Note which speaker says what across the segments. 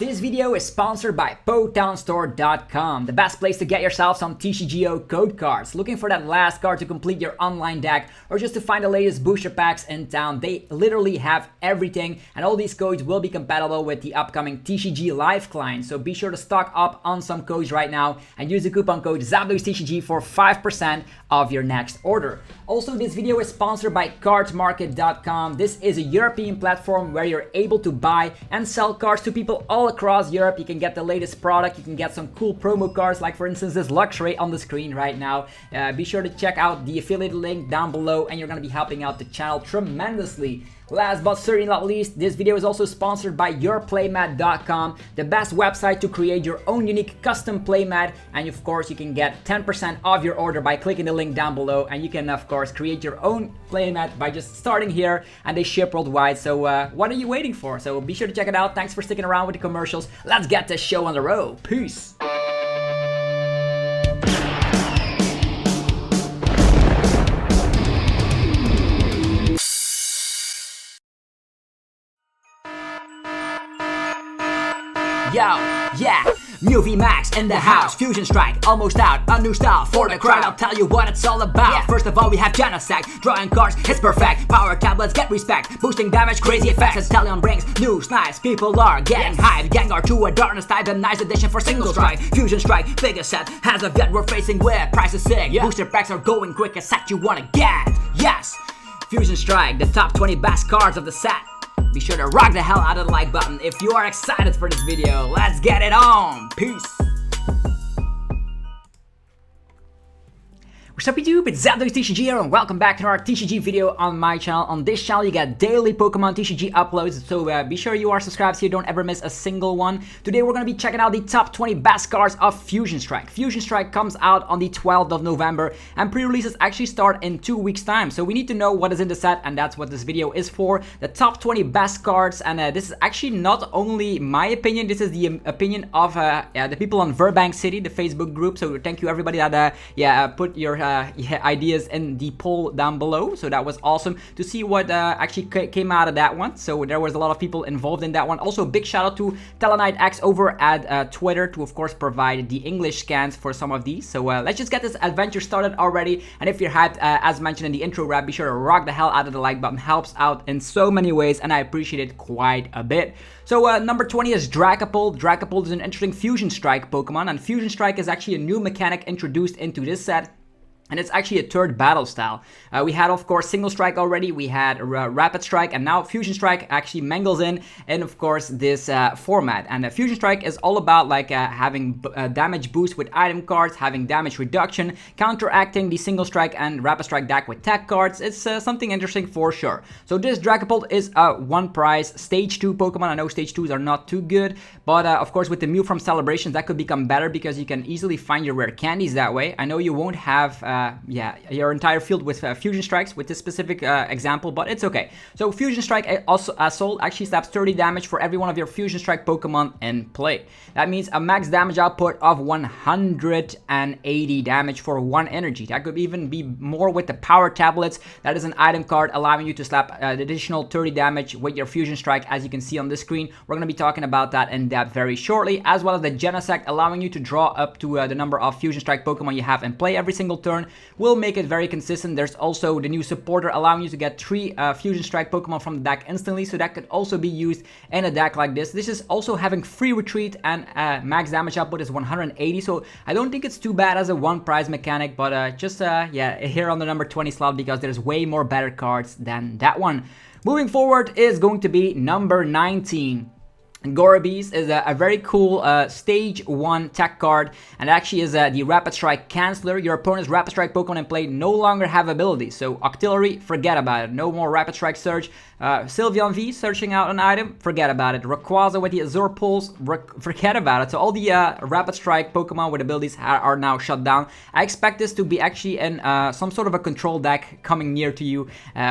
Speaker 1: This video is sponsored by PokemonStore.com, the best place to get yourself some TCGO code cards. Looking for that last card to complete your online deck or just to find the latest booster packs in town. They literally have everything, and all these codes will be compatible with the upcoming TCG Live client. So be sure to stock up on some codes right now and use the coupon code ZapDogsTCG for 5% of your next order. Also, this video is sponsored by Cardmarket.com. This is a European platform where you're able to buy and sell cards to people all across Europe. You can get the latest product, you can get some cool promo cards, like for instance this luxury on the screen right now. Be sure to check out the affiliate link down below, and you're going to be helping out the channel tremendously. Last but certainly not least, this video is also sponsored by yourplaymat.com, the best website to create your own unique custom playmat. And of course, you can get 10% off your order by clicking the link down below. And you can, of course, create your own playmat by just starting here, and they ship worldwide. So what are you waiting for? So be sure to check it out. Thanks for sticking around with the commercials. Let's get this show on the road. Peace. Yo, yeah, Mew VMAX in the house, Fusion Strike, almost out, a new style for the crowd. I'll tell you what it's all about. First of all, we have Genesect, drawing cards, it's perfect. Power tablets, get respect, boosting damage, crazy effects. Inteleon brings new snipes, people are getting hyped. Gengar to a darkness type, a nice addition for single strike. Fusion Strike, biggest set, has a vet we're facing with, prices sick. Booster packs are going quick, a set you wanna get. Yes, Fusion Strike, the top 20 best cards of the set. Be sure to rock the hell out of the like button if you are excited for this video. Let's get it on. Peace. What's up YouTube, it's ZapDogsTCG here, and welcome back to our TCG video on my channel. On this channel you get daily Pokemon TCG uploads, so be sure you are subscribed so you don't ever miss a single one. Today we're going to be checking out the top 20 best cards of Fusion Strike. Fusion Strike comes out on the 12th of November, and pre-releases actually start in 2 weeks time. So we need to know what is in the set, and that's what this video is for. The top 20 best cards, and this is actually not only my opinion, this is the opinion of the people on Verbank City, the Facebook group. So thank you everybody that put your ideas in the poll down below. So that was awesome to see what actually came out of that one. So there was a lot of people involved in that one. Also, big shout out to TeleKnightX over at Twitter to of course provide the English scans for some of these. So let's just get this adventure started already. And if you're hyped, as mentioned in the intro rap, be sure to rock the hell out of the like button. Helps out in so many ways, and I appreciate it quite a bit. So number 20 is Dragapult. Dragapult is an interesting Fusion Strike Pokemon, and Fusion Strike is actually a new mechanic introduced into this set. And it's actually a third battle style. We had, of course, Single Strike already. We had Rapid Strike, and now Fusion Strike actually mangles in, of course, this format. And Fusion Strike is all about like having damage boost with item cards, having damage reduction, counteracting the Single Strike and Rapid Strike deck with tech cards. It's something interesting for sure. So this Dragapult is a one prize Stage 2 Pokemon. I know Stage 2s are not too good, but of course with the Mew from Celebrations, that could become better because you can easily find your rare candies that way. I know you won't have your entire field with Fusion Strikes with this specific example, but it's okay. So Fusion Strike also Assault actually slaps 30 damage for every one of your Fusion Strike Pokemon in play. That means a max damage output of 180 damage for one energy. That could even be more with the Power Tablets. That is an item card allowing you to slap additional 30 damage with your Fusion Strike, as you can see on the screen. We're going to be talking about that in depth very shortly, as well as the Genesect allowing you to draw up to the number of Fusion Strike Pokemon you have in play every single turn. Will make it very consistent. There's also the new supporter allowing you to get 3 Fusion Strike Pokemon from the deck instantly, so that could also be used in a deck like this. This is also having free retreat, and max damage output is 180, so I don't think it's too bad as a one prize mechanic, but yeah, here on the number 20 slot because there's way more better cards than that one. Moving forward is going to be number 19. Gorebyss is a very cool Stage 1 tech card, and actually is the Rapid Strike Canceller. Your opponent's Rapid Strike Pokemon in play no longer have abilities, so Octillery, forget about it. No more Rapid Strike Surge. Sylveon V, searching out an item, forget about it. Rayquaza with the Azure Pulse, forget about it. So all the Rapid Strike Pokemon with abilities are now shut down. I expect this to be actually in some sort of a control deck coming near to you,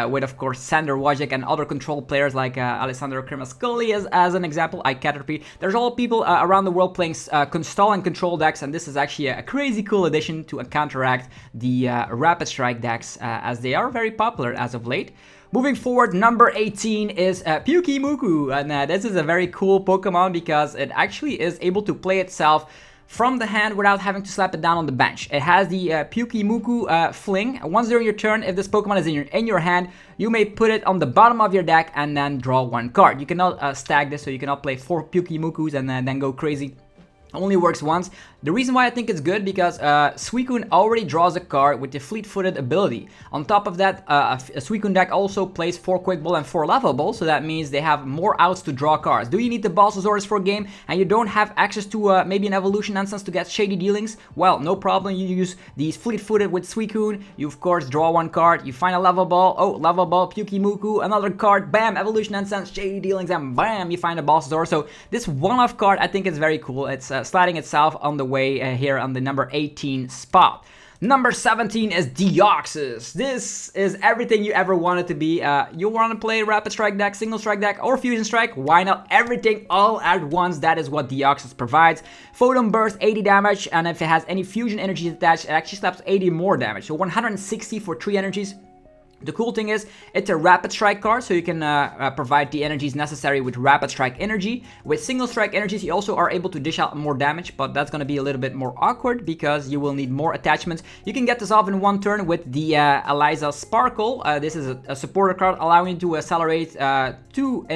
Speaker 1: with of course Sander Wojcik and other control players like Alessandro Cremascoli as an example. Caterpie, there's all people around the world playing Stall and Control decks, and this is actually a crazy cool addition to counteract the Rapid Strike decks, as they are very popular as of late. Moving forward, number 18 is Pyukumuku, and this is a very cool Pokemon because it actually is able to play itself from the hand without having to slap it down on the bench. It has the Pyukumuku Fling. Once during your turn, if this Pokemon is in your hand, you may put it on the bottom of your deck and then draw one card. You cannot stack this, so you cannot play 4 Pyukumukus and then go crazy. Only works once. The reason why I think it's good because Suicune already draws a card with the fleet-footed ability. On top of that, a Suicune deck also plays 4 Quick Ball and 4 Level Ball, so that means they have more outs to draw cards. Do you need the Bossasaurus for a game and you don't have access to maybe an Evolution Instance to get Shady Dealings? Well, no problem, you use these fleet-footed with Suicune, you of course draw one card, you find a Level Ball, oh, Level Ball, Pyukumuku, another card, bam, Evolution Instance, Shady Dealings, and bam, you find a Bossasaurus. So this one-off card, I think is very cool. It's sliding itself on the way here on the number 18 spot. Number 17 is Deoxys. This is everything you ever wanted to be. You want to play Rapid Strike deck, Single Strike deck, or Fusion Strike? Why not everything all at once? That is what Deoxys provides. Photon Burst, 80 damage, and if it has any Fusion energies attached, it actually slaps 80 more damage. So 160 for 3 energies. The cool thing is, it's a Rapid Strike card, so you can provide the energies necessary with Rapid Strike energy. With Single Strike energies, you also are able to dish out more damage, but that's going to be a little bit more awkward because you will need more attachments. You can get this off in one turn with the Elesa Sparkle. This is a supporter card allowing you to accelerate 2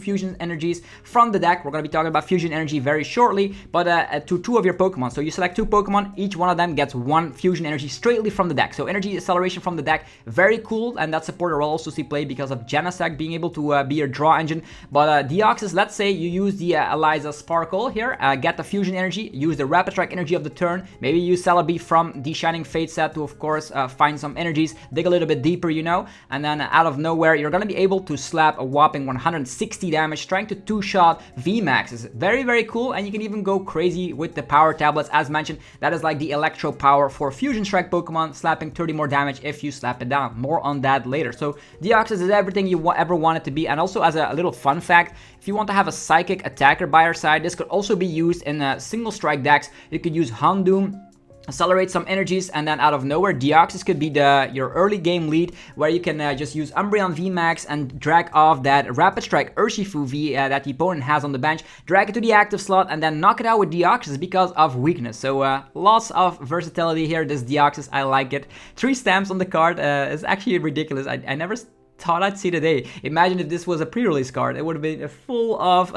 Speaker 1: Fusion energies from the deck. We're going to be talking about Fusion energy very shortly, but to 2 of your Pokemon. So you select 2 Pokemon, each one of them gets 1 Fusion energy straightly from the deck. So energy acceleration from the deck, very cool. And that supporter will also see play because of Genesect being able to be your draw engine. But Deoxys, let's say you use the Elesa Sparkle here, get the Fusion energy, use the Rapid Strike energy of the turn, maybe use Celebi from the Shining Fate set to, of course, find some energies, dig a little bit deeper, you know, and then out of nowhere, you're going to be able to slap a whopping 160 damage, trying to 2-shot VMAX. Is very, very cool, and you can even go crazy with the power tablets. As mentioned, that is like the Electro power for Fusion Strike Pokemon, slapping 30 more damage if you slap it down. More on that later. So Deoxys is everything you ever wanted to be. And also, as a little fun fact, if you want to have a psychic attacker by your side, this could also be used in Single Strike decks. You could use Houndoom, accelerate some energies, and then out of nowhere, Deoxys could be your early game lead, where you can just use Umbreon VMAX and drag off that Rapid Strike Urshifu V that the opponent has on the bench, drag it to the active slot, and then knock it out with Deoxys because of weakness. So lots of versatility here, this Deoxys, I like it. 3 stamps on the card is actually ridiculous. I never thought I'd see the day. Imagine if this was a pre-release card, it would have been full of...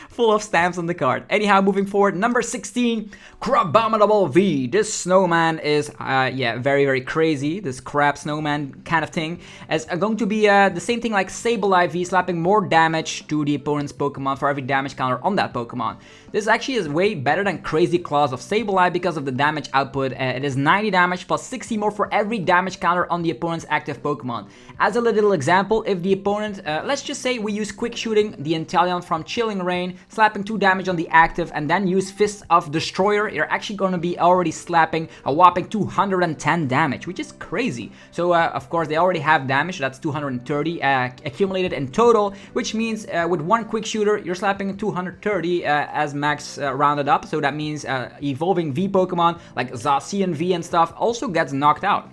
Speaker 1: full of stamps on the card. Anyhow, moving forward, number 16, Crabominable V. This snowman is, yeah, very, very crazy. This crab snowman kind of thing is going to be the same thing like Sableye V, slapping more damage to the opponent's Pokemon for every damage counter on that Pokemon. This actually is way better than Crazy Claws of Sableye because of the damage output. It is 90 damage plus 60 more for every damage counter on the opponent's active Pokemon. As a little example, if the opponent, let's just say we use Quick Shooting the Inteleon from Chilling Rain, slapping 2 damage on the active, and then use Fist of Destroyer, you're actually going to be already slapping a whopping 210 damage, which is crazy. So of course they already have damage, that's 230 accumulated in total, which means with 1 Quick Shooter you're slapping 230 as max rounded up. So that means evolving V Pokemon like Zacian V and stuff also gets knocked out.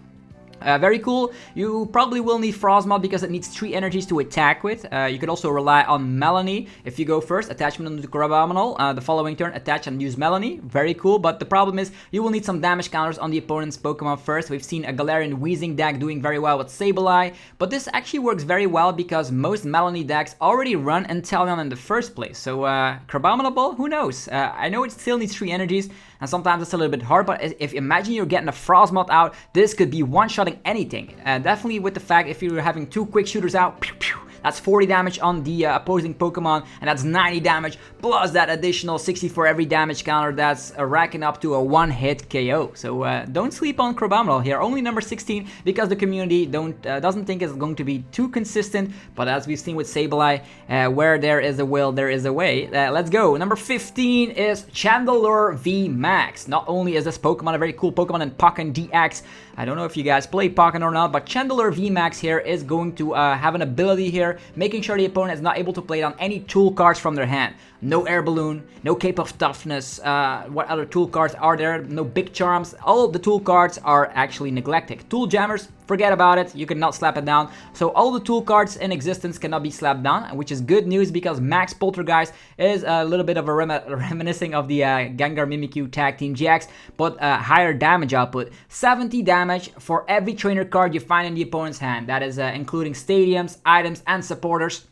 Speaker 1: Very cool. You probably will need Frostmoth because it needs 3 energies to attack with. You could also rely on Melanie. If you go first, attachment onto Crabominable. The following turn, attach and use Melanie. Very cool, but the problem is you will need some damage counters on the opponent's Pokemon first. We've seen a Galarian Weezing deck doing very well with Sableye, but this actually works very well because most Melanie decks already run Inteleon in the first place. So Crabominable, who knows? I know it still needs 3 energies, and sometimes it's a little bit hard, but if imagine you're getting a Frostmoth out, this could be one-shotting anything. Definitely with the fact if you're having 2 Quick Shooters out, pew, pew, that's 40 damage on the opposing Pokemon, and that's 90 damage, plus that additional 60 for every damage counter, that's racking up to a 1-hit KO. So don't sleep on Crabominable here, only number 16, because the community doesn't think it's going to be too consistent, but as we've seen with Sableye, where there is a will, there is a way. Let's go. Number 15 is Chandelure VMAX. Not only is this Pokemon a very cool Pokemon in Pokken DX, I don't know if you guys play Pokken or not, but Chandelure VMAX here is going to have an ability here here, making sure the opponent is not able to play down any tool cards from their hand. No Air Balloon, no Cape of Toughness, what other tool cards are there? No Big Charms. All of the tool cards are actually neglected. Tool Jammers, forget about it, you cannot slap it down. So all the tool cards in existence cannot be slapped down, which is good news because Max Poltergeist is a little bit of a reminiscing of the Gengar Mimikyu Tag Team GX, but higher damage output. 70 damage for every trainer card you find in the opponent's hand. That is including stadiums, items, and supporters.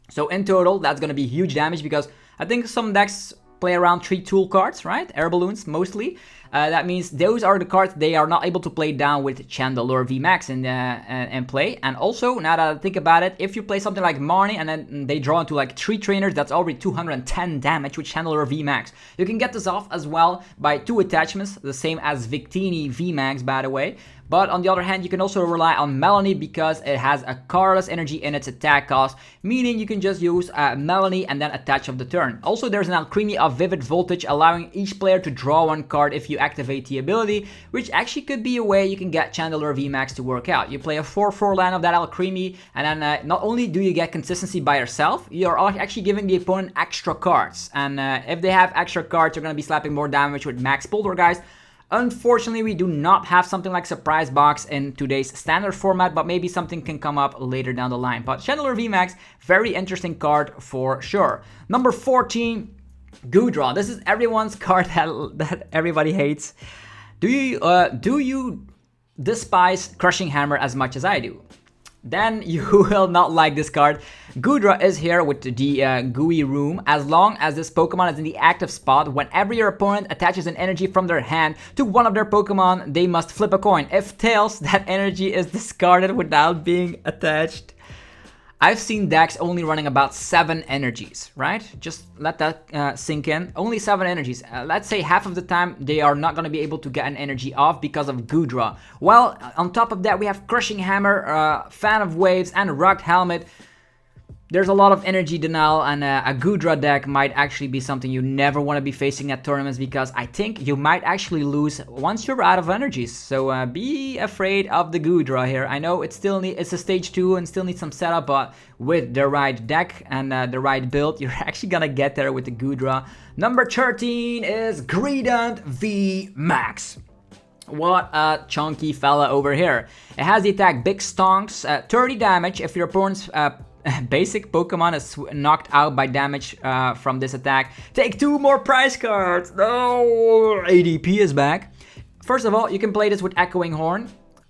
Speaker 1: So in total, that's going to be huge damage because I think some decks play around 3 tool cards, right? Air balloons mostly. That means those are the cards they are not able to play down with Chandelure VMAX in play. And also, now that I think about it, if you play something like Marnie and then they draw into like 3 trainers, that's already 210 damage with Chandelure VMAX. You can get this off as well by 2 attachments, the same as Victini VMAX, by the way. But on the other hand, you can also rely on Melanie because it has a cardless energy in its attack cost, meaning you can just use Melanie and then attach of the turn. Also, there's an Alchemy of Vivid Voltage, allowing each player to draw 1 card if you activate the ability, which actually could be a way you can get Chandelure VMAX to work out. You play a 4/4 land of that Alchemy, and then not only do you get consistency by yourself, you're actually giving the opponent extra cards. And if they have extra cards, you're going to be slapping more damage with Max Poltergeist. Unfortunately, we do not have something like Surprise Box in today's standard format, but maybe something can come up later down the line. But Chandelure VMAX, very interesting card for sure. Number 14, Goodra. This is everyone's card that everybody hates. Do you despise Crushing Hammer as much as I do? Then you will not like this card. Goodra is here with the GUI room. As long as this Pokemon is in the active spot, whenever your opponent attaches an energy from their hand to one of their Pokemon, they must flip a coin. If tails, that energy is discarded without being attached. I've seen decks only running about 7 energies, right? Just let that sink in. Only 7 energies. Let's say half of the time they are not going to be able to get an energy off because of Goodra. Well, on top of that, we have Crushing Hammer, Fan of Waves, and Rugged Helmet. There's a lot of energy denial, and a Goodra deck might actually be something you never want to be facing at tournaments because I think you might actually lose once you're out of energies. So be afraid of the Goodra here. I know it's a stage 2 and still needs some setup, but with the right deck and the right build, you're actually gonna get there with the Goodra. Number 13 is Greedent VMAX. What a chunky fella over here. It has the attack Big Stonks, 30 damage if your opponent's basic Pokemon is knocked out by damage from this attack. Take 2 more prize cards. No, ADP is back. First of all, you can play this with Echoing Horn.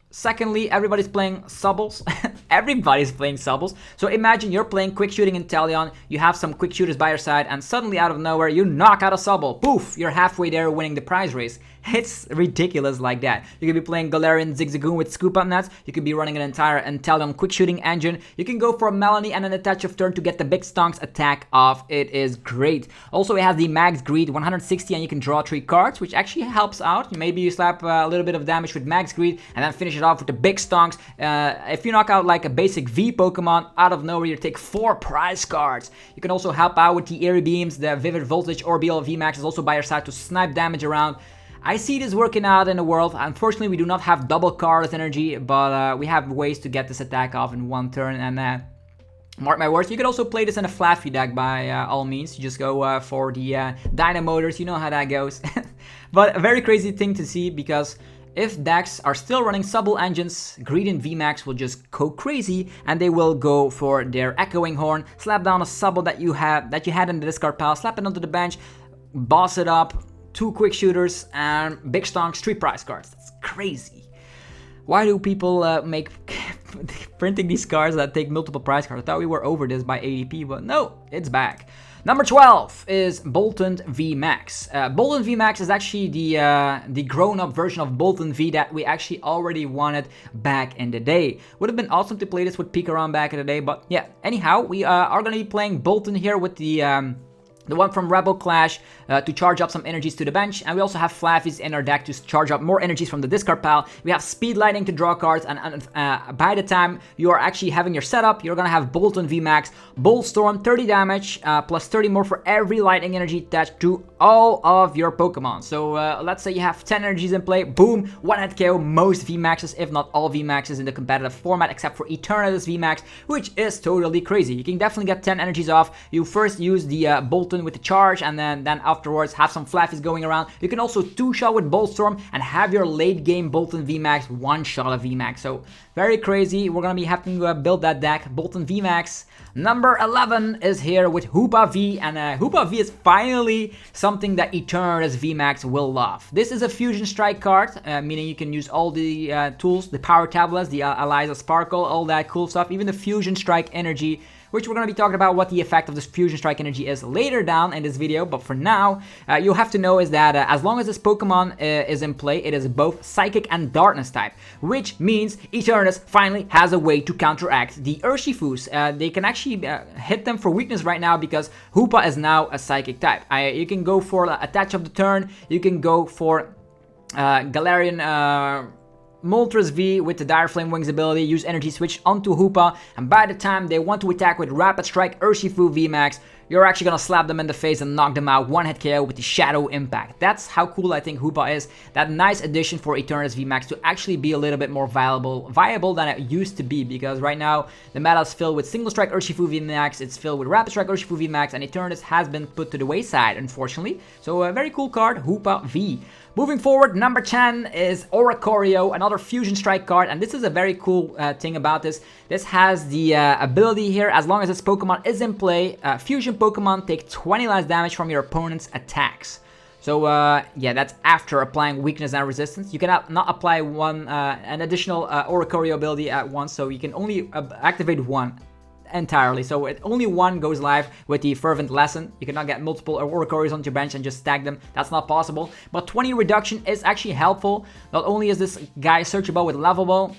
Speaker 1: Secondly, everybody's playing Subbles. Everybody's playing Subbles. So imagine you're playing Quick Shooting Inteleon, you have some Quick Shooters by your side, and suddenly out of nowhere, you knock out a Subble. Poof! You're halfway there winning the prize race. It's ridiculous like that. You could be playing Galarian Zigzagoon with Scoop Up Nuts. You could be running an entire Inteleon Quick Shooting engine. You can go for a Melanie and an attach of turn to get the Big Stonks attack off. It is great. Also, it has the Max Greed, 160, and you can draw 3 cards, which actually helps out. Maybe you slap a little bit of damage with Max Greed and then finish it off with the Big Stonks. If you knock out like a basic V Pokemon, out of nowhere you take 4 prize cards. You can also help out with the Eerie Beams. The Vivid Voltage Orbeal VMAX is also by your side to snipe damage around. I see this working out in the world. Unfortunately, we do not have double cardless energy, but we have ways to get this attack off in 1 turn. And mark my words, you could also play this in a Flaffy deck by all means. You just go for the Dynamotors, you know how that goes. But a very crazy thing to see, because if decks are still running Subble engines, Greedent VMAX will just go crazy and they will go for their Echoing Horn, slap down a Subble that you had in the discard pile, slap it onto the bench, boss it up, 2 Quick Shooters, and Big Stonks, 3 prize cards. That's crazy. Why do people make printing these cards that take multiple prize cards? I thought we were over this by ADP, but no, it's back. Number 12 is Boltund VMAX. Boltund VMAX is actually the grown-up version of Boltund V that we actually already wanted back in the day. Would have been awesome to play this with Pikarom back in the day, but yeah. Anyhow, we are going to be playing Boltund here with the the one from Rebel Clash to charge up some energies to the bench, and we also have Flaffies in our deck to charge up more energies from the discard pile. We have Speed Lightning to draw cards, and by the time you are actually having your setup, you're gonna have Boltund VMAX, Bolt Storm, 30 damage, plus 30 more for every lightning energy attached to all of your Pokemon. So let's say you have 10 energies in play, boom, one-hit KO most VMAXs, if not all VMAXs in the competitive format, except for Eternatus VMAX, which is totally crazy. You can definitely get 10 energies off. You first use the Boltund with the charge, and then afterwards have some Flaffies going around. You can also two-shot with Boltstorm and have your late game Boltund VMAX one-shot a VMAX. So very crazy. We're gonna be having to build that deck. Boltund VMAX. Number 11 is here with Hoopa V, and Hoopa V is finally something that Eternatus VMAX will love. This is a Fusion Strike card, meaning you can use all the tools, the power tablets, the Elesa Sparkle, all that cool stuff, even the Fusion Strike energy, which we're going to be talking about what the effect of this Fusion Strike energy is later down in this video. But for now, you have to know is that as long as this Pokemon is in play, it is both Psychic and Darkness type, which means Eternatus finally has a way to counteract the Urshifus. They can actually hit them for weakness right now because Hoopa is now a Psychic type. You can go for Attach of the turn, you can go for Galarian Moltres V with the Dire Flame Wings ability, use Energy Switch onto Hoopa, and by the time they want to attack with Rapid Strike Urshifu VMAX, you're actually gonna slap them in the face and knock them out one-hit KO with the Shadow Impact. That's how cool I think Hoopa is. That nice addition for Eternatus VMAX to actually be a little bit more viable than it used to be, because right now the meta is filled with Single Strike Urshifu VMAX, it's filled with Rapid Strike Urshifu VMAX, and Eternatus has been put to the wayside, unfortunately. So a very cool card, Hoopa V. Moving forward, number 10 is Oricorio, another Fusion Strike card, and this is a very cool thing about this. This has the ability here, as long as this Pokemon is in play, Fusion Pokemon take 20 less damage from your opponent's attacks. So yeah, that's after applying weakness and resistance. You cannot not apply an additional Oricorio ability at once, so you can only activate one entirely. So only one goes live with the Fervent Lesson. You cannot get multiple Oricorios onto your bench and just stack them. That's not possible. But 20 reduction is actually helpful. Not only is this guy searchable with Levelable,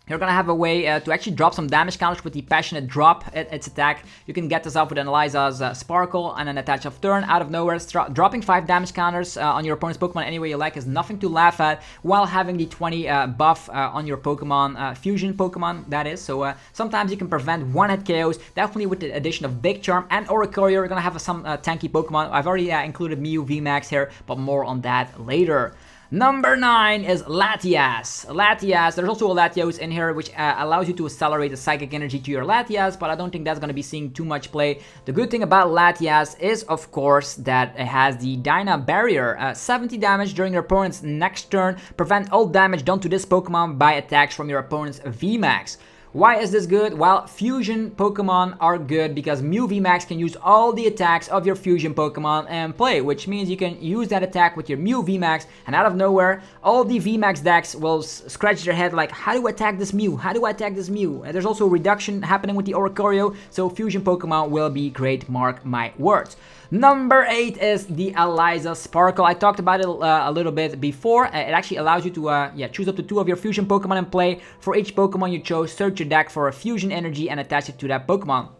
Speaker 1: you're gonna have a way to actually drop some damage counters with the Passionate Drop its attack. You can get this off with an Eliza's Sparkle and an Attach of Turn out of nowhere. Dropping 5 damage counters on your opponent's Pokemon any way you like is nothing to laugh at, while having the 20 buff on your Pokemon, Fusion Pokemon, that is. So sometimes you can prevent one-hit KOs. Definitely with the addition of Big Charm and Oricorio, you're gonna have some tanky Pokemon. I've already included Mew VMAX here, but more on that later. Number 9 is Latias. Latias, there's also a Latios in here, which allows you to accelerate the psychic energy to your Latias, but I don't think that's going to be seeing too much play. The good thing about Latias is, of course, that it has the Dyna Barrier. 70 damage during your opponent's next turn. Prevent all damage done to this Pokemon by attacks from your opponent's VMAX. Why is this good? Well, Fusion Pokemon are good because Mew VMAX can use all the attacks of your Fusion Pokemon and play, which means you can use that attack with your Mew VMAX, and out of nowhere, all the VMAX decks will scratch their head like, how do I attack this Mew? How do I attack this Mew? And there's also a reduction happening with the Oricorio, so Fusion Pokemon will be great, mark my words. Number 8 is the Eliza Sparkle. I talked about it a little bit before. It actually allows you to choose up to 2 of your Fusion Pokemon and play. For each Pokemon you chose, search your deck for a Fusion Energy and attach it to that Pokemon.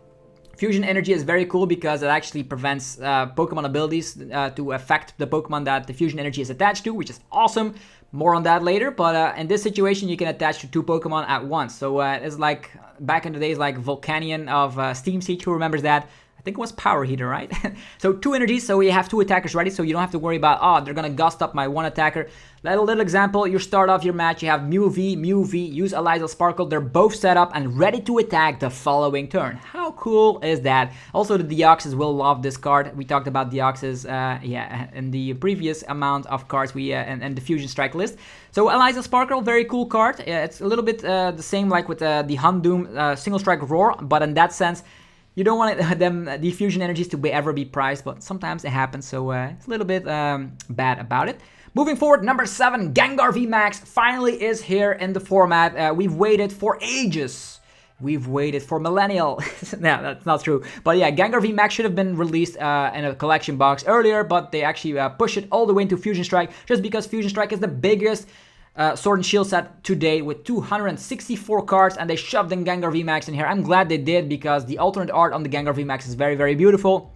Speaker 1: Fusion Energy is very cool because it actually prevents Pokemon abilities to affect the Pokemon that the Fusion Energy is attached to, which is awesome. More on that later, but in this situation you can attach to 2 Pokemon at once. So it's like back in the days like Volcanion of Steam Siege, who remembers that? I think it was Power Heater, right? So 2 energies, so we have 2 attackers ready, so you don't have to worry about, oh, they're gonna gust up my 1 attacker. Little example, you start off your match, you have Mew V, use Eliza Sparkle, they're both set up and ready to attack the following turn. How cool is that? Also, the Deoxys will love this card. We talked about Deoxys, in the previous amount of cards we and the Fusion Strike list. So Eliza Sparkle, very cool card. It's a little bit the same like with the Houndoom Single Strike Roar, but in that sense, you don't want the Fusion Energies to ever be prized, but sometimes it happens, so it's a little bit bad about it. Moving forward, number 7, Gengar VMAX finally is here in the format. We've waited for ages. We've waited for millennial. No, that's not true. But yeah, Gengar VMAX should have been released in a collection box earlier, but they actually push it all the way into Fusion Strike, just because Fusion Strike is the biggest Sword and Shield set today with 264 cards, and they shoved in Gengar VMAX in here. I'm glad they did because the alternate art on the Gengar VMAX is very, very beautiful.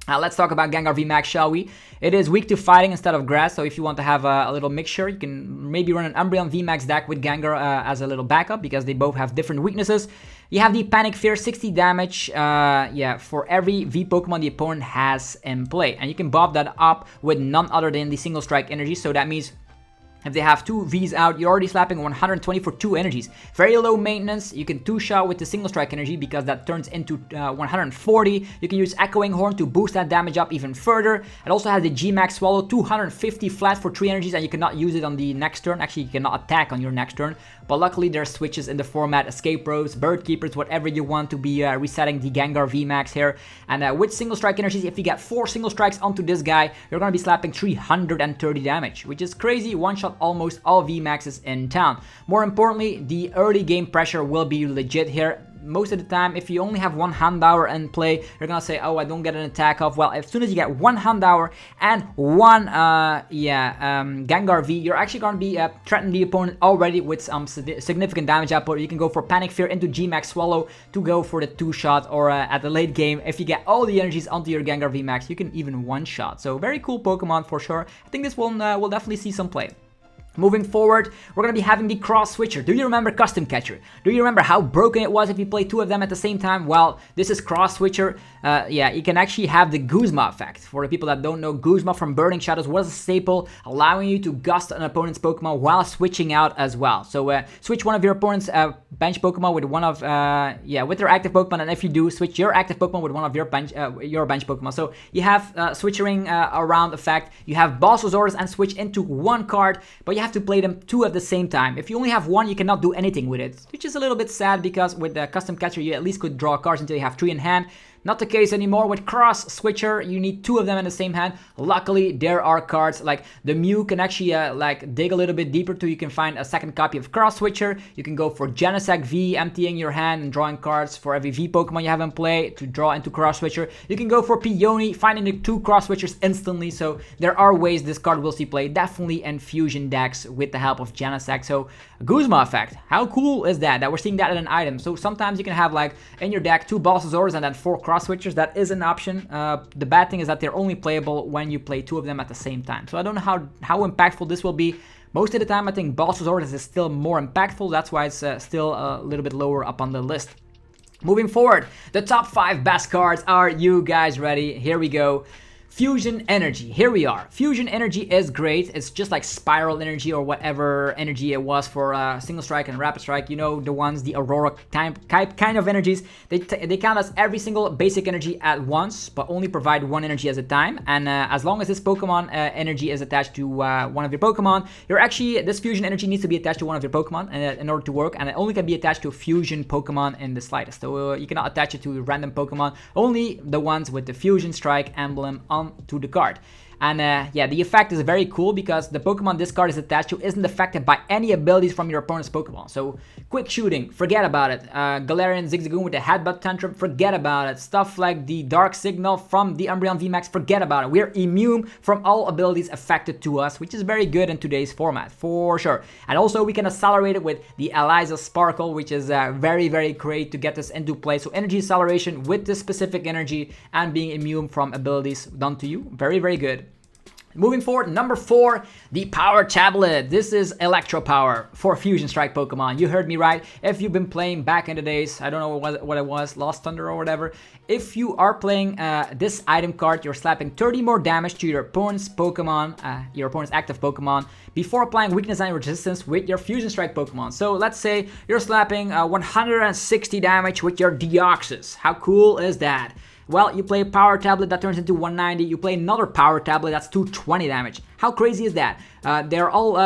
Speaker 1: Let's talk about Gengar VMAX, shall we? It is weak to fighting instead of grass, so if you want to have a little mixture, you can maybe run an Umbreon VMAX deck with Gengar as a little backup, because they both have different weaknesses. You have the Panic Fear, 60 damage, for every V Pokemon the opponent has in play. And you can bob that up with none other than the single strike energy, so that means if they have 2 Vs out, you're already slapping 120 for 2 energies. Very low maintenance. You can 2-shot with the single strike energy because that turns into 140. You can use Echoing Horn to boost that damage up even further. It also has the G-Max Swallow, 250 flat for 3 energies, and you cannot use it on the next turn. Actually, you cannot attack on your next turn. But luckily, there are switches in the format, Escape Rows, Bird Keepers, whatever you want to be resetting the Gengar VMAX here. And with single strike energies, if you get 4 single strikes onto this guy, you're going to be slapping 330 damage, which is crazy. One-shot almost all VMAXs in town. More importantly, the early game pressure will be legit here. Most of the time, if you only have 1 Houndour in play, you're gonna say, oh, I don't get an attack off. Well, as soon as you get 1 Houndour and 1 Gengar V, you're actually gonna be threatening the opponent already with some significant damage output. You can go for Panic Fear into G-Max Swallow to go for the 2-shot, or at the late game, if you get all the energies onto your Gengar VMAX, you can even 1-shot. So very cool Pokemon for sure. I think this one will definitely see some play. Moving forward, we're going to be having the Cross Switcher. Do you remember Custom Catcher? Do you remember how broken it was if you play 2 of them at the same time? Well, this is Cross Switcher. You can actually have the Guzma effect. For the people that don't know, Guzma from Burning Shadows was a staple, allowing you to gust an opponent's Pokemon while switching out as well. So switch one of your opponent's bench Pokemon with one of with their active Pokemon, and if you do, switch your active Pokemon with one of your bench Pokemon. So you have switching around effect. You have Bossosaurus and switch into 1 card, but you have to play them 2 at the same time. If you only have 1, you cannot do anything with it, which is a little bit sad, because with the Custom Catcher you at least could draw cards until you have 3 in hand. Not the case anymore. With Cross Switcher, you need 2 of them in the same hand. Luckily, there are cards like the Mew can actually dig a little bit deeper till you can find a second copy of Cross Switcher. You can go for Genesect V, emptying your hand and drawing cards for every V Pokemon you have in play to draw into Cross Switcher. You can go for Peony, finding the 2 Cross Switchers instantly. So there are ways this card will see play, definitely in fusion decks with the help of Genesect. So Guzma effect, how cool is that we're seeing that in an item? So sometimes you can have like in your deck 2 Bossosaurus and then 4 Cross Switchers. That is an option. The bad thing is that they're only playable when you play 2 of them at the same time. So I don't know how impactful this will be. Most of the time I think Bossosaurus is still more impactful. That's why it's still a little bit lower up on the list. Moving forward, the top 5 best cards. Are you guys ready? Here we go. Fusion Energy. Here we are. Fusion Energy is great. It's just like Spiral Energy or whatever energy it was for Single Strike and Rapid Strike. You know, the ones, the Aurora type kind of energies. They count as every single basic energy at once, but only provide 1 energy at a time. And as long as this Pokemon energy is attached to one of your Pokemon, this Fusion Energy needs to be attached to one of your Pokemon in order to work. And it only can be attached to a Fusion Pokemon in the slightest. So you cannot attach it to random Pokemon. Only the ones with the Fusion Strike emblem on to the card. And the effect is very cool because the Pokemon this card is attached to isn't affected by any abilities from your opponent's Pokemon. So quick shooting, forget about it. Galarian Zigzagoon with the Headbutt Tantrum, forget about it. Stuff like the Dark Signal from the Umbreon VMAX, forget about it. We're immune from all abilities affected to us, which is very good in today's format, for sure. And also we can accelerate it with the Elesa Sparkle, which is very, very great to get this into play. So energy acceleration with this specific energy and being immune from abilities done to you, very, very good. Moving forward, number 4, the Power Tablet. This is Electro Power for Fusion Strike Pokemon. You heard me right. If you've been playing back in the days, I don't know what it was, Lost Thunder or whatever. If you are playing this item card, you're slapping 30 more damage to your opponent's Pokemon, your opponent's active Pokemon, before applying weakness and resistance with your Fusion Strike Pokemon. So let's say you're slapping 160 damage with your Deoxys. How cool is that? Well, you play a Power Tablet that turns into 190. You play another Power Tablet that's 220 damage. How crazy is that? They're all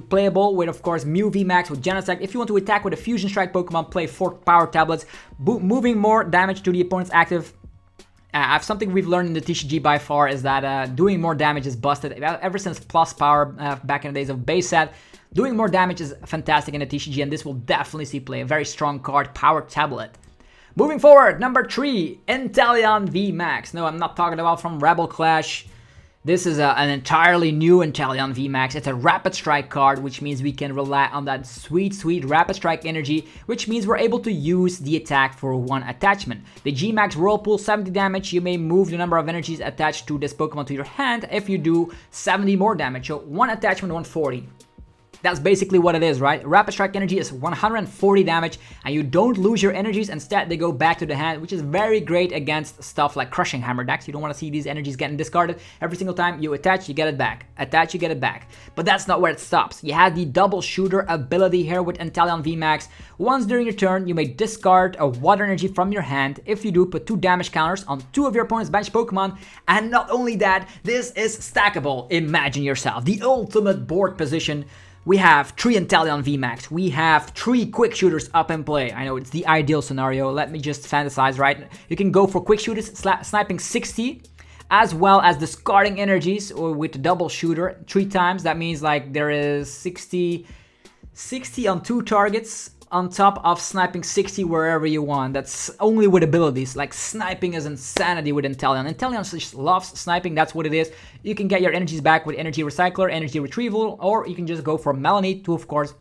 Speaker 1: playable with, of course, Mew VMAX with Genesect. If you want to attack with a Fusion Strike Pokemon, play 4 Power Tablets, moving more damage to the opponent's active. Something we've learned in the TCG by far is that doing more damage is busted. Ever since Plus Power back in the days of base set, doing more damage is fantastic in the TCG, and this will definitely see play. A very strong card, Power Tablet. Moving forward, number 3, Inteleon VMAX. No, I'm not talking about from Rebel Clash. This is an entirely new Inteleon VMAX. It's a Rapid Strike card, which means we can rely on that sweet, sweet Rapid Strike energy, which means we're able to use the attack for one attachment. The G-Max Whirlpool, 70 damage. You may move the number of energies attached to this Pokemon to your hand. If you do, 70 more damage. So one attachment, 140. That's basically what it is, right? Rapid Strike energy is 140 damage, and you don't lose your energies. Instead, they go back to the hand, which is very great against stuff like Crushing Hammer decks. You don't want to see these energies getting discarded. Every single time you attach, you get it back. Attach, you get it back. But that's not where it stops. You have the Double Shooter ability here with Inteleon VMAX. Once during your turn, you may discard a water energy from your hand. If you do, put 2 damage counters on 2 of your opponent's bench Pokemon. And not only that, this is stackable. Imagine yourself, the ultimate board position. We have 3 Inteleon VMAX. We have 3 quick shooters up in play. I know it's the ideal scenario. Let me just fantasize, right? You can go for quick shooters, sniping 60, as well as discarding energies with the double shooter 3 times. That means like there is 60 on 2 targets on top of sniping 60 wherever you want. That's only with abilities. Like sniping is insanity with Inteleon. Inteleon just loves sniping, that's what it is. You can get your energies back with Energy Recycler, Energy Retrieval, or you can just go for Melanie to, of course,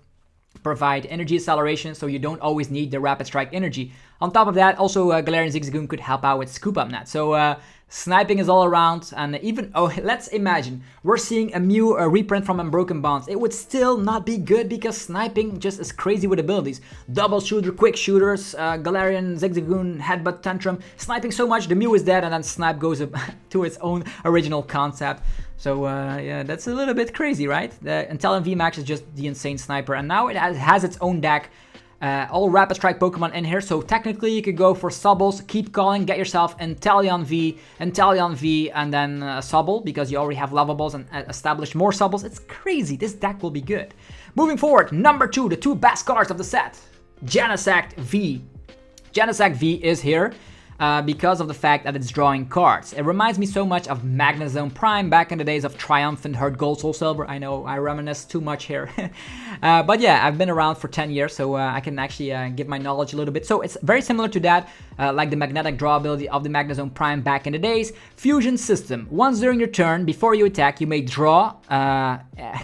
Speaker 1: provide energy acceleration, so you don't always need the Rapid Strike energy. On top of that, also Galarian Zigzagoon could help out with Scoop Up Net. So sniping is all around, and even, let's imagine we're seeing a Mew reprint from Unbroken Bonds. It would still not be good because sniping just is crazy with abilities. Double shooter, quick shooters, Galarian Zigzagoon, Headbutt Tantrum, sniping so much the Mew is dead, and then Snipe goes to its own original concept. So yeah, that's a little bit crazy, right? The Inteleon VMAX is just the insane sniper, and now it has its own deck. All Rapid Strike Pokemon in here, so technically you could go for Sobbles, keep calling, get yourself Inteleon V, and then Sobble, because you already have Lovables and established more Sobbles. It's crazy, this deck will be good. Moving forward, number 2, the 2 best cards of the set. Genesect V. Genesect V is here. Because of the fact that it's drawing cards. It reminds me so much of Magnezone Prime back in the days of Triumphant, Heart Gold, Soul Silver. I know I reminisce too much here. But yeah, I've been around for 10 years, so I can actually give my knowledge a little bit. So it's very similar to that, like the magnetic draw ability of the Magnezone Prime back in the days. Fusion system. Once during your turn, before you attack, you may draw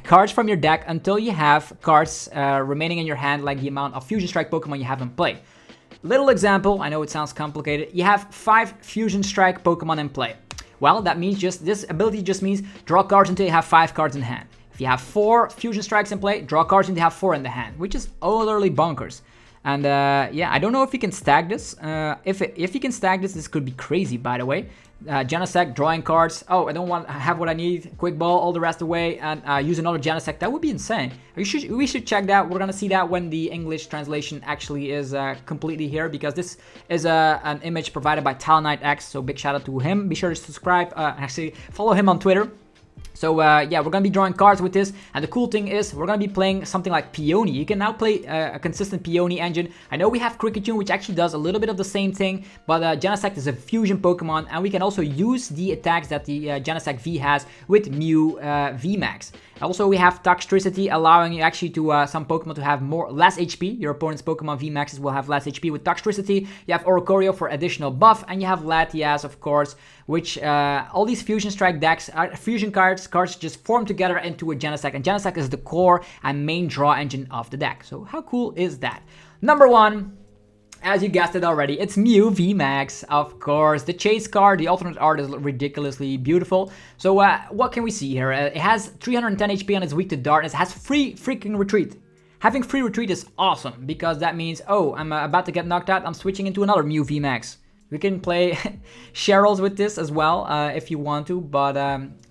Speaker 1: cards from your deck until you have cards remaining in your hand, like the amount of Fusion Strike Pokemon you have in play. Little example, I know it sounds complicated. You have 5 Fusion Strike Pokemon in play. Well, that means this ability just means draw cards until you have 5 cards in hand. If you have 4 Fusion Strikes in play, draw cards until you have 4 in the hand, which is utterly bonkers. And yeah, I don't know if you can stack this. If you can stack this, this could be crazy, by the way. Genesect, drawing cards. Oh, I don't want to have what I need. Quick ball all the rest away and use another Genesect. That would be insane. We should check that. We're going to see that when the English translation actually is completely here, because this is an image provided by Talonite X. So big shout out to him. Be sure to subscribe. Actually, follow him on Twitter. So yeah, we're going to be drawing cards with this, and the cool thing is we're going to be playing something like Peony. You can now play a consistent Peony engine. I know we have Kricketune, which actually does a little bit of the same thing, but Genesect is a fusion Pokemon, and we can also use the attacks that the Genesect V has with Mew VMAX. Also, we have Toxtricity, allowing you actually to some Pokemon to have less HP. Your opponent's Pokemon VMAXs will have less HP with Toxtricity. You have Oricorio for additional buff, and you have Latias, of course, which all these Fusion Strike decks, Fusion cards just form together into a Genesect, and Genesect is the core and main draw engine of the deck. So how cool is that? Number 1. As you guessed it already, it's Mew VMAX, of course. The chase card, the alternate art is ridiculously beautiful. So what can we see here? It has 310 HP and it's weak to darkness. It has free freaking retreat. Having free retreat is awesome, because that means, oh, I'm about to get knocked out, I'm switching into another Mew VMAX. We can play Cheryl's with this as well if you want to, but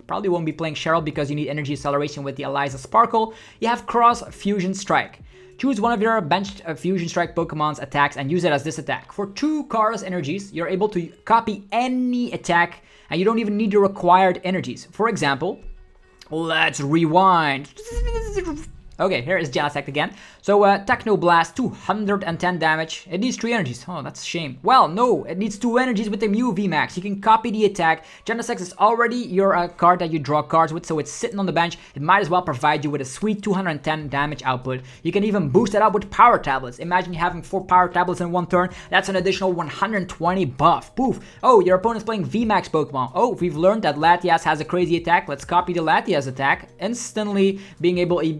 Speaker 1: probably won't be playing Cheryl because you need energy acceleration with the Elesa Sparkle. You have Cross Fusion Strike. Choose one of your benched Fusion Strike Pokemon's attacks and use it as this attack. For 2 Chorus energies, you're able to copy any attack, and you don't even need the required energies. For example, let's rewind. Okay, here is Genesect again. So Techno Blast, 210 damage. It needs 3 energies. Oh, that's a shame. Well, no, it needs 2 energies with the Mew VMAX. You can copy the attack. Genesect is already your card that you draw cards with, so it's sitting on the bench. It might as well provide you with a sweet 210 damage output. You can even boost it up with power tablets. Imagine you having 4 power tablets in one turn. That's an additional 120 buff. Poof. Oh, your opponent's playing VMAX Pokemon. Oh, we've learned that Latias has a crazy attack. Let's copy the Latias attack. Instantly being able to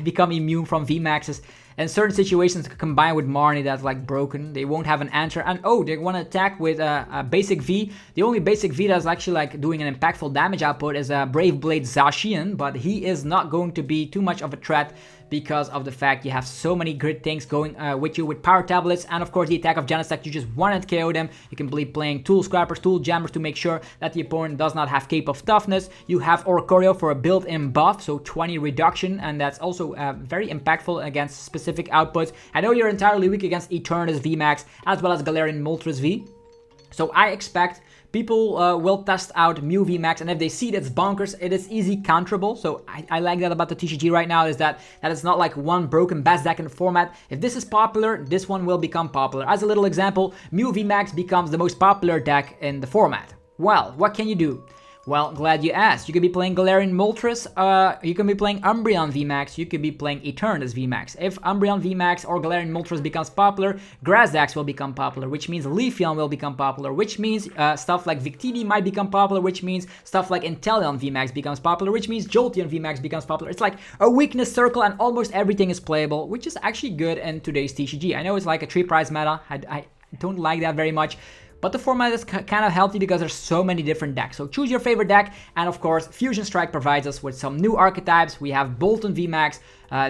Speaker 1: become immune from VMAXs. In certain situations, combined with Marnie that's like broken, they won't have an answer. And oh, they want to attack with a basic V. The only basic V that's actually like doing an impactful damage output is a Brave Blade Zacian, but he is not going to be too much of a threat because of the fact you have so many great things going with you with power tablets, and of course the attack of Genesect, you just want to KO them. You can be playing Tool Scrappers, Tool Jammers to make sure that the opponent does not have Cape of Toughness. You have Oricorio for a built-in buff, so 20 reduction, and that's also very impactful against specific outputs. I know you're entirely weak against Eternatus VMAX as well as Galarian Moltres V, so I expect people will test out Mew VMAX, and if they see that's bonkers, it is easy counterable. So I like that about the TCG right now, is that it's not like one broken best deck in the format. If this is popular, this one will become popular. As a little example, Mew VMAX becomes the most popular deck in the format. Well, what can you do? Well, glad you asked. You could be playing Galarian Moltres, you can be playing Umbreon VMAX, you could be playing Eternatus VMAX. If Umbreon VMAX or Galarian Moltres becomes popular, Grassdax will become popular, which means Leafeon will become popular, which means stuff like Victini might become popular, which means stuff like Inteleon VMAX becomes popular, which means Jolteon VMAX becomes popular. It's like a weakness circle and almost everything is playable, which is actually good in today's TCG. I know it's like a 3-prize meta, I don't like that very much. But the format is kind of healthy because there's so many different decks. So choose your favorite deck. And of course, Fusion Strike provides us with some new archetypes. We have Boltund VMAX,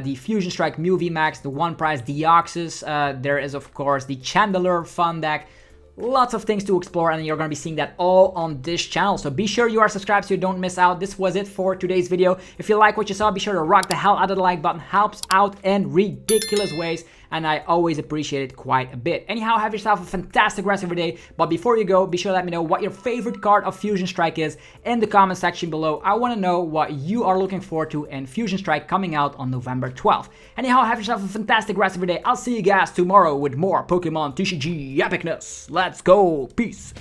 Speaker 1: the Fusion Strike Mew VMAX, the 1-prize Deoxys. There is, of course, the Chandelure fun deck. Lots of things to explore, and you're going to be seeing that all on this channel. So be sure you are subscribed so you don't miss out. This was it for today's video. If you like what you saw, be sure to rock the hell out of the like button. Helps out in ridiculous ways, and I always appreciate it quite a bit. Anyhow, have yourself a fantastic rest of your day. But before you go, be sure to let me know what your favorite card of Fusion Strike is in the comment section below. I want to know what you are looking forward to in Fusion Strike coming out on November 12th. Anyhow, have yourself a fantastic rest of your day. I'll see you guys tomorrow with more Pokemon TCG epicness. Let's go. Peace.